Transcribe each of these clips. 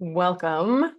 Welcome.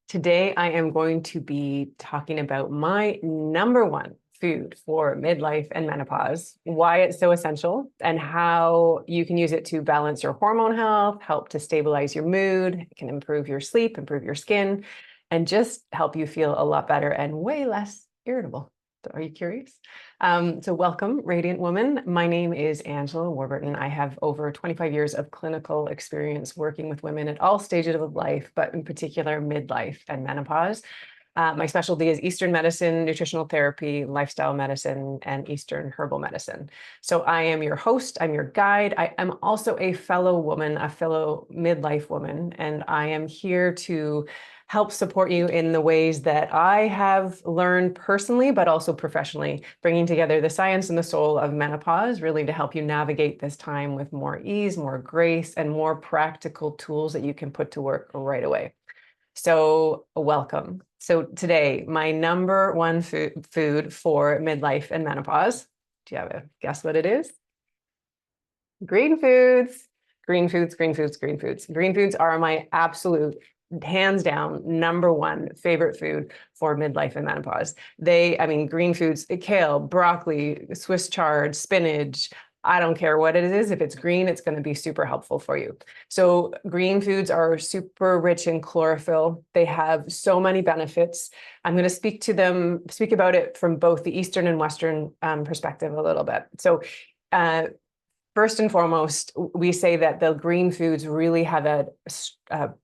Today, I am going to be talking about my number one food for midlife and menopause, why it's so essential, and how you can use it to balance your hormone health, help to stabilize your mood, it can improve your sleep, improve your skin, and just help you feel a lot better and way less irritable. So are you curious? So welcome, Radiant Woman. My name is Angela Warburton. I have over 25 years of clinical experience working with women at all stages of life, but in particular midlife and menopause. My specialty is Eastern medicine, nutritional therapy, lifestyle medicine, and Eastern herbal medicine. So I am your host, I'm your guide. I am also a fellow woman, a fellow midlife woman, and I am here to help support you in the ways that I have learned personally, but also professionally, bringing together the science and the soul of menopause, really to help you navigate this time with more ease, more grace, and more practical tools that you can put to work right away. So welcome. So today, my number one food for midlife and menopause. Do you have a guess what it is? Green foods. Green foods, green foods, green foods. Green foods are my absolute, hands down, number one favorite food for midlife and menopause. Green foods, kale, broccoli, Swiss chard, spinach, I don't care what it is. If it's green, it's going to be super helpful for you. So green foods are super rich in chlorophyll. They have so many benefits. I'm going to speak about it from both the Eastern and Western perspective a little bit. So first and foremost, we say that the green foods really have a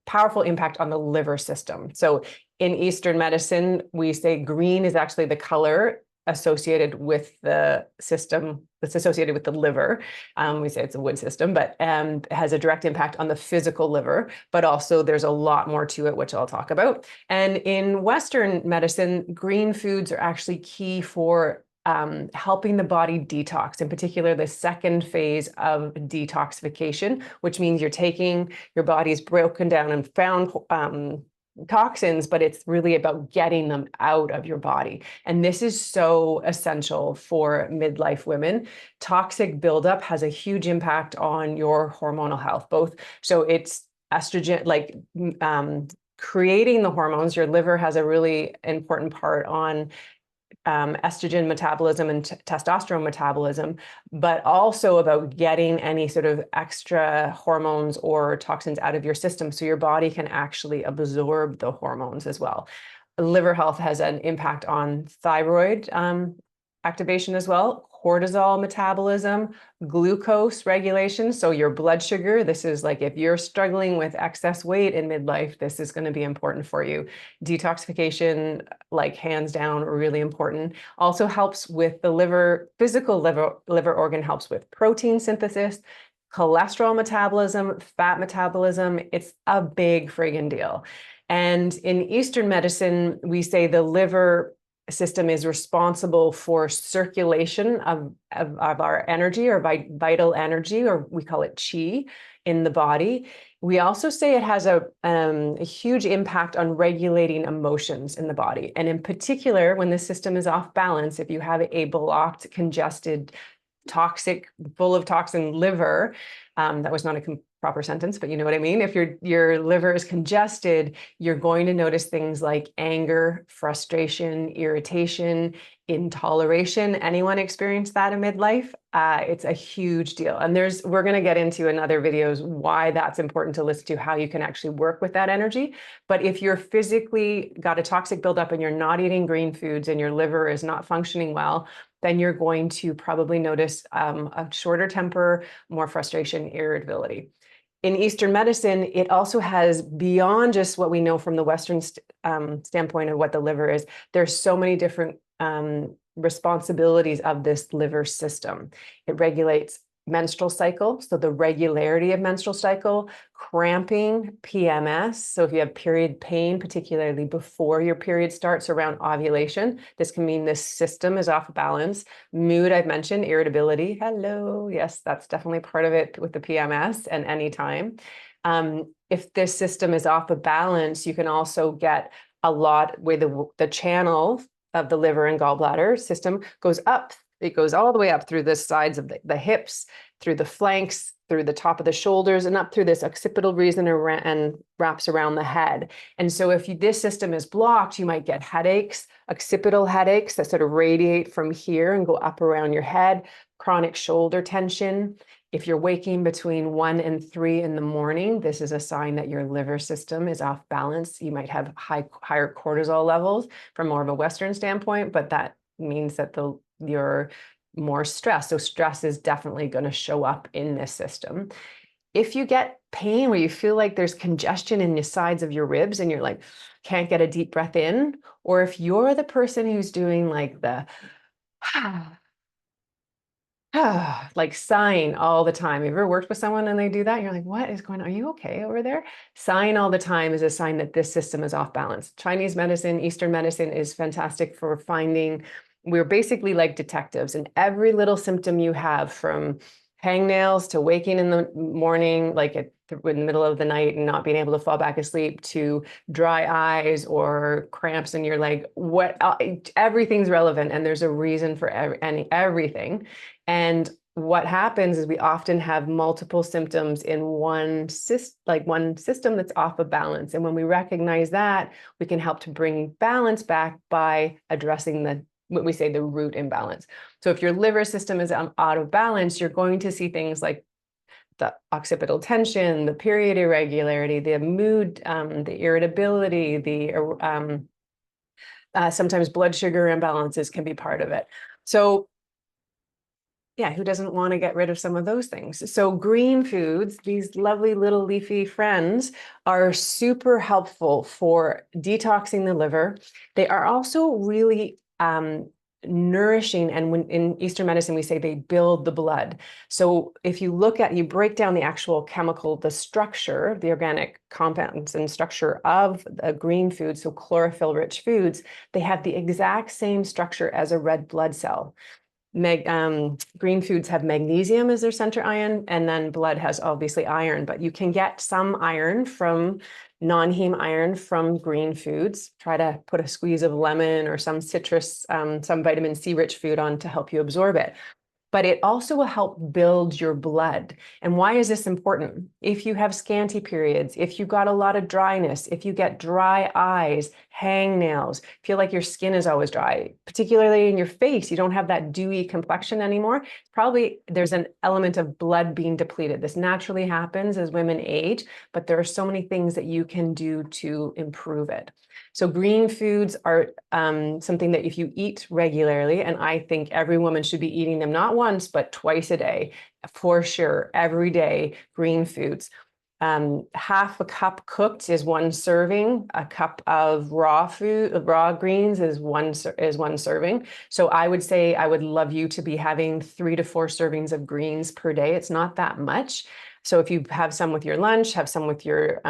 powerful impact on the liver system. So in Eastern medicine, we say green is actually the color associated with the system that's associated with the liver. We say it's a wood system, but it has a direct impact on the physical liver, but also there's a lot more to it, which I'll talk about. And in Western medicine, green foods are actually key for helping the body detox, in particular, the second phase of detoxification, which means you're taking your body's broken down and found toxins, but it's really about getting them out of your body. And this is so essential for midlife women. Toxic buildup has a huge impact on your hormonal health, both. So it's estrogen, creating the hormones. Your liver has a really important part on estrogen metabolism and testosterone metabolism, but also about getting any sort of extra hormones or toxins out of your system so your body can actually absorb the hormones as well. Liver health has an impact on thyroid activation as well, cortisol metabolism, glucose regulation, so your blood sugar. This is like if you're struggling with excess weight in midlife, this is going to be important for you. Detoxification, like hands down, really important. Also helps with the liver, physical liver organ helps with protein synthesis, cholesterol metabolism, fat metabolism. It's a big friggin' deal. And in Eastern medicine, we say the liver system is responsible for circulation of our energy or vital energy, or we call it chi in the body. We also say it has a huge impact on regulating emotions in the body. And in particular, when the system is off balance, if you have a blocked, congested, toxic, full of toxin liver, that was not a proper sentence, but you know what I mean? If your liver is congested, you're going to notice things like anger, frustration, irritation, intoleration. Anyone experience that in midlife? It's a huge deal. And we're going to get into in other videos why that's important to listen to, how you can actually work with that energy. But if you're physically got a toxic buildup and you're not eating green foods and your liver is not functioning well, then you're going to probably notice a shorter temper, more frustration, irritability. In Eastern medicine, it also has, beyond just what we know from the Western standpoint of what the liver is, there's so many different responsibilities of this liver system. It regulates menstrual cycle, so the regularity of menstrual cycle, cramping, PMS. So if you have period pain, particularly before your period starts around ovulation, this can mean this system is off balance. Mood, I've mentioned, irritability. Hello. Yes, that's definitely part of it with the PMS and anytime. If this system is off balance, you can also get a lot where the channel of the liver and gallbladder system goes up. It goes all the way up through the sides of the hips through the flanks, through the top of the shoulders, and up through this occipital region and wraps around the head. And so if this system is blocked, you might get headaches, occipital headaches that sort of radiate from here and go up around your head, chronic shoulder tension. If you're waking between 1 and 3 in the morning, this is a sign that your liver system is off balance. You might have higher cortisol levels from more of a Western standpoint, but that means that you're more stressed. So stress is definitely going to show up in this system. If you get pain where you feel like there's congestion in the sides of your ribs and you're like, can't get a deep breath in, or if you're the person who's doing like the like sighing all the time. Have you ever worked with someone and they do that? You're like, what is going on? Are you okay over there? Sighing all the time is a sign that this system is off balance. Chinese medicine, Eastern medicine is fantastic for finding, we're basically like detectives, and every little symptom you have, from hangnails to waking in the morning, like in the middle of the night and not being able to fall back asleep, to dry eyes or cramps in your leg, everything's relevant, and there's a reason for everything. And what happens is we often have multiple symptoms in one system that's off of balance. And when we recognize that, we can help to bring balance back by addressing what we say the root imbalance. So if your liver system is out of balance, you're going to see things like the occipital tension, the period irregularity, the mood, the irritability, sometimes blood sugar imbalances can be part of it. So yeah, who doesn't want to get rid of some of those things? So green foods, these lovely little leafy friends, are super helpful for detoxing the liver. They are also really nourishing, and when in Eastern medicine we say they build the blood. So if you break down the actual chemical, the structure, the organic compounds and structure of the green foods, so chlorophyll-rich foods, they have the exact same structure as a red blood cell. Green foods have magnesium as their center ion, and then blood has obviously iron, but you can get some iron from non-heme iron from green foods. Try to put a squeeze of lemon or some citrus, some vitamin C rich food on to help you absorb it. But it also will help build your blood. And why is this important? If you have scanty periods, if you've got a lot of dryness, if you get dry eyes, hangnails, feel like your skin is always dry, particularly in your face, you don't have that dewy complexion anymore, probably there's an element of blood being depleted. This naturally happens as women age, but there are so many things that you can do to improve it. So green foods are something that if you eat regularly, and I think every woman should be eating them not once, but twice a day, for sure, every day, green foods. Half a cup cooked is 1 serving. A cup of raw greens is one serving. So I would say I would love you to be having 3 to 4 servings of greens per day. It's not that much. So if you have some with your lunch, have some with your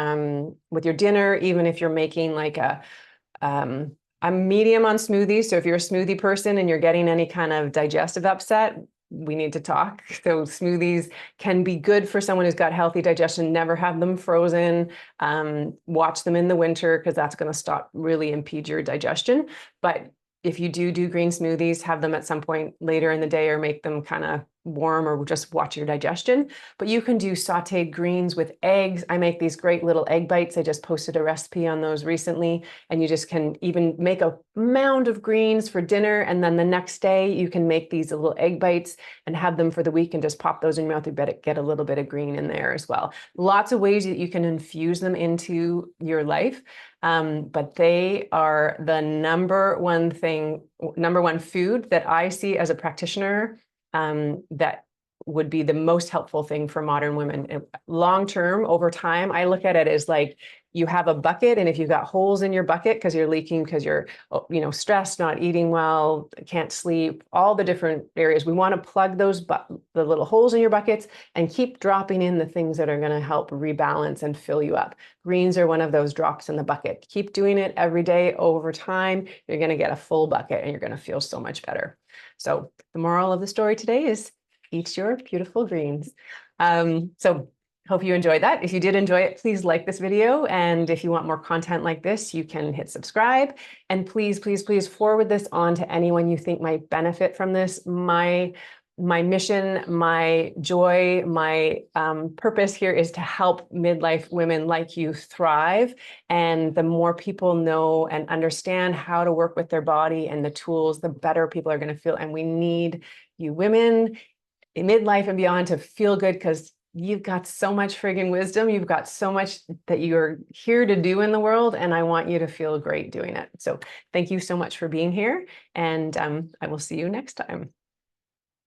dinner, even if you're making like I'm medium on smoothies. So if you're a smoothie person and you're getting any kind of digestive upset, we need to talk. So smoothies can be good for someone who's got healthy digestion. Never have them frozen. Watch them in the winter, because that's going to really impede your digestion. But if you do green smoothies, have them at some point later in the day, or make them kind of warm, or just watch your digestion. But you can do sauteed greens with eggs. I make these great little egg bites. I just posted a recipe on those recently, and you just can even make a mound of greens for dinner, and then the next day you can make these little egg bites and have them for the week and just pop those in your mouth. You better get a little bit of green in there as well. Lots of ways that you can infuse them into your life. But they are the number one food that I see as a practitioner that would be the most helpful thing for modern women. Long term, over time, I look at it as like you have a bucket, and if you've got holes in your bucket because you're leaking, because you're stressed, not eating well, can't sleep, all the different areas, we want to plug the little holes in your buckets and keep dropping in the things that are going to help rebalance and fill you up. Greens are one of those drops in the bucket. Keep doing it every day. Over time, you're going to get a full bucket and you're going to feel so much better. So the moral of the story today is eat your beautiful greens. So hope you enjoyed that. If you did enjoy it, please like this video. And if you want more content like this, you can hit subscribe. And please, please, please forward this on to anyone you think might benefit from this. My my mission, my joy, my purpose here is to help midlife women like you thrive. And the more people know and understand how to work with their body and the tools, the better people are going to feel. And we need you women in midlife and beyond to feel good, because you've got so much friggin' wisdom. You've got so much that you're here to do in the world, and I want you to feel great doing it. So thank you so much for being here, and I will see you next time.